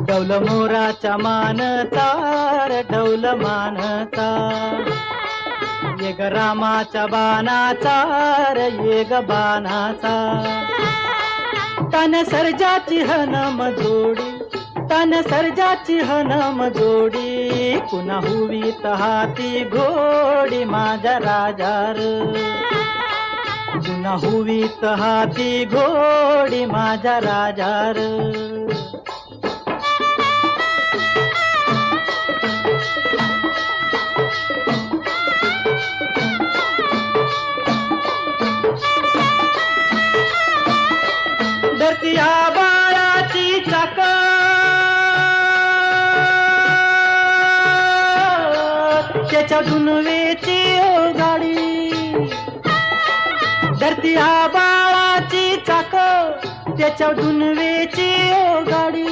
डौल मोराच्या मानचा रे डौल मानचा, ये ग रामाच्या बाणाचा रे ये ग बाणाचा, तन सर्जाची हनम जोडी, तन सर्जाची हनम जोडी, पुन्हा हुवीत हाती घोडी माझ्या राजार, पुन्हा हुवीत हाती घोडी माझ्या राजार. धरती आबाळाची चाक, त्याच्या दुनवेची गाडी, धरती आबाळाची चाक, त्याच्या दुनवेची गाडी,